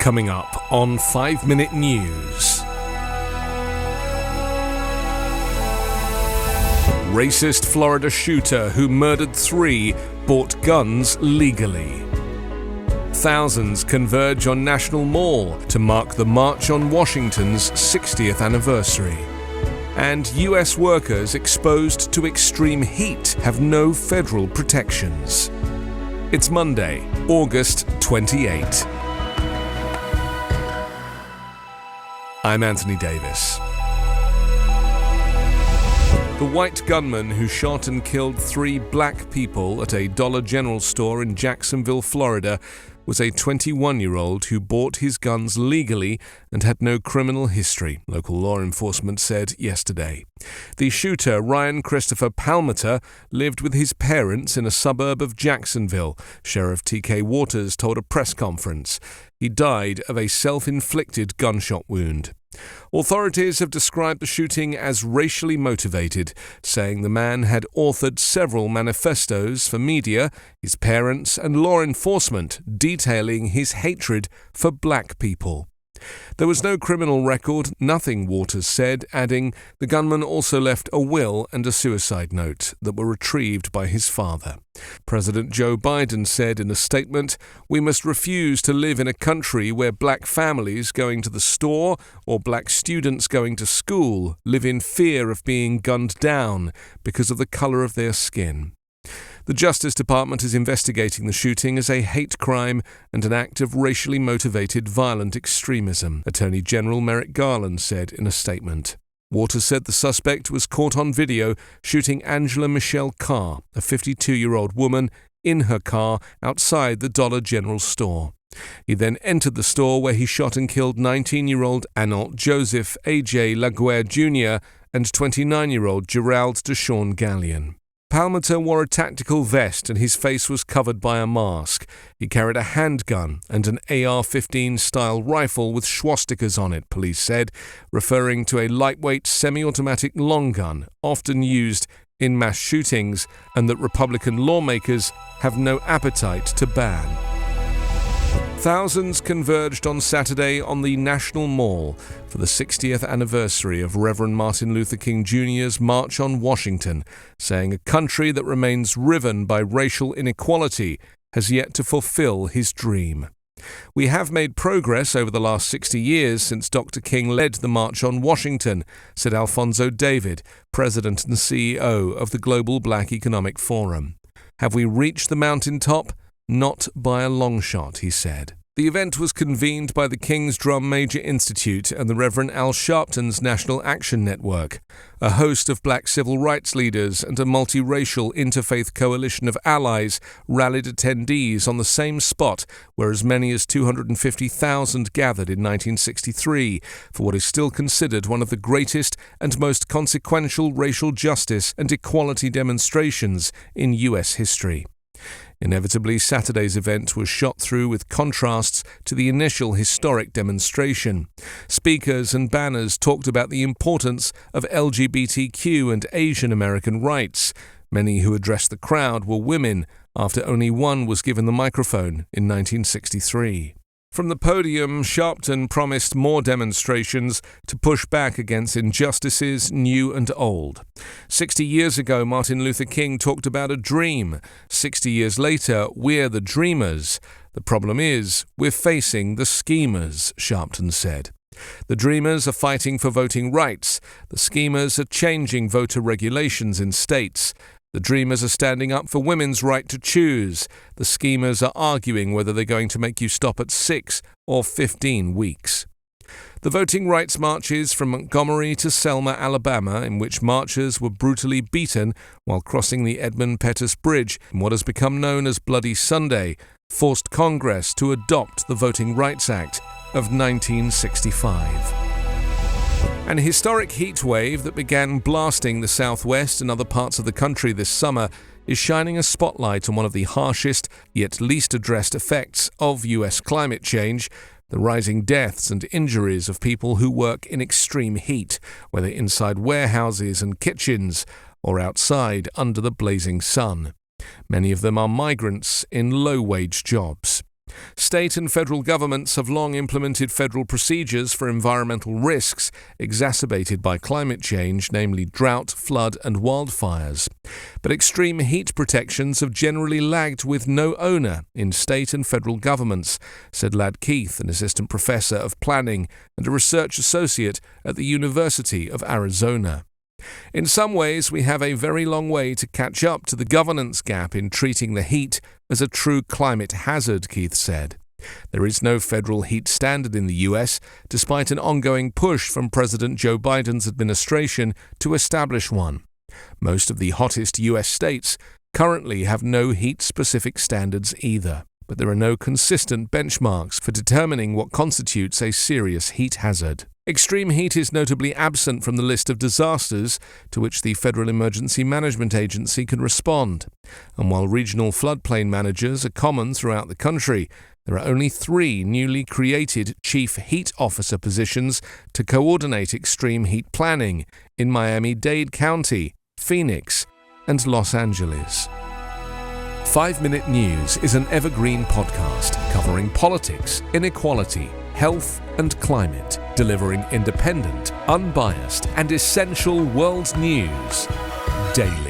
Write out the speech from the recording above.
Coming up on 5 Minute News. Racist Florida shooter who murdered 3 bought guns legally. Thousands converge on National Mall to mark the March on Washington's 60th anniversary. And US workers exposed to extreme heat have no federal protections. It's Monday, August 28. I'm Anthony Davis. The white gunman who shot and killed 3 black people at a Dollar General store in Jacksonville, Florida, was a 21-year-old who bought his guns legally and had no criminal history, local law enforcement said yesterday. The shooter, Ryan Christopher Palmater, lived with his parents in a suburb of Jacksonville, Sheriff T.K. Waters told a press conference. He died of a self-inflicted gunshot wound. Authorities have described the shooting as racially motivated, saying the man had authored several manifestos for media, his parents, and law enforcement detailing his hatred for black people. There was no criminal record, nothing, Waters said, adding, the gunman also left a will and a suicide note that were retrieved by his father. President Joe Biden said in a statement, "We must refuse to live in a country where black families going to the store or black students going to school live in fear of being gunned down because of the color of their skin." The Justice Department is investigating the shooting as a hate crime and an act of racially motivated violent extremism, Attorney General Merrick Garland said in a statement. Waters said the suspect was caught on video shooting Angela Michelle Carr, a 52-year-old woman, in her car outside the Dollar General store. He then entered the store where he shot and killed 19-year-old Analt Joseph A.J. Laguerre Jr. and 29-year-old Gerald Deshawn Gallion. Palmater wore a tactical vest and his face was covered by a mask. He carried a handgun and an AR-15-style rifle with swastikas on it, police said, referring to a lightweight semi-automatic long gun often used in mass shootings and that Republican lawmakers have no appetite to ban. Thousands converged on Saturday on the National Mall for the 60th anniversary of Reverend Martin Luther King Jr.'s March on Washington, saying a country that remains riven by racial inequality has yet to fulfill his dream. "We have made progress over the last 60 years since Dr. King led the March on Washington," said Alfonso David, president and CEO of the Global Black Economic Forum. "Have we reached the mountaintop? Not by a long shot," he said. The event was convened by the King's Drum Major Institute and the Reverend Al Sharpton's National Action Network. A host of black civil rights leaders and a multiracial interfaith coalition of allies rallied attendees on the same spot where as many as 250,000 gathered in 1963 for what is still considered one of the greatest and most consequential racial justice and equality demonstrations in U.S. history. Inevitably, Saturday's event was shot through with contrasts to the initial historic demonstration. Speakers and banners talked about the importance of LGBTQ and Asian American rights. Many who addressed the crowd were women, after only one was given the microphone in 1963. From the podium, Sharpton promised more demonstrations to push back against injustices, new and old. 60 years ago, Martin Luther King talked about a dream. 60 years later, we're the dreamers. The problem is, we're facing the schemers, Sharpton said. The dreamers are fighting for voting rights. The schemers are changing voter regulations in states. The dreamers are standing up for women's right to choose. The schemers are arguing whether they're going to make you stop at 6 or 15 weeks. The voting rights marches from Montgomery to Selma, Alabama, in which marchers were brutally beaten while crossing the Edmund Pettus Bridge in what has become known as Bloody Sunday, forced Congress to adopt the Voting Rights Act of 1965. An historic heat wave that began blasting the southwest and other parts of the country this summer is shining a spotlight on one of the harshest yet least addressed effects of U.S. climate change, the rising deaths and injuries of people who work in extreme heat, whether inside warehouses and kitchens or outside under the blazing sun. Many of them are migrants in low-wage jobs. State and federal governments have long implemented federal procedures for environmental risks exacerbated by climate change, namely drought, flood and wildfires. But extreme heat protections have generally lagged with no owner in state and federal governments, said Lad Keith, an assistant professor of planning and a research associate at the University of Arizona. In some ways, we have a very long way to catch up to the governance gap in treating the heat as a true climate hazard, Keith said. There is no federal heat standard in the US, despite an ongoing push from President Joe Biden's administration to establish one. Most of the hottest US states currently have no heat-specific standards either, but there are no consistent benchmarks for determining what constitutes a serious heat hazard. Extreme heat is notably absent from the list of disasters to which the Federal Emergency Management Agency can respond. And while regional floodplain managers are common throughout the country, there are only 3 newly created Chief Heat Officer positions to coordinate extreme heat planning in Miami-Dade County, Phoenix, and Los Angeles. 5-Minute News is an Evergreen podcast covering politics, inequality, health and climate, delivering independent, unbiased and essential world news daily.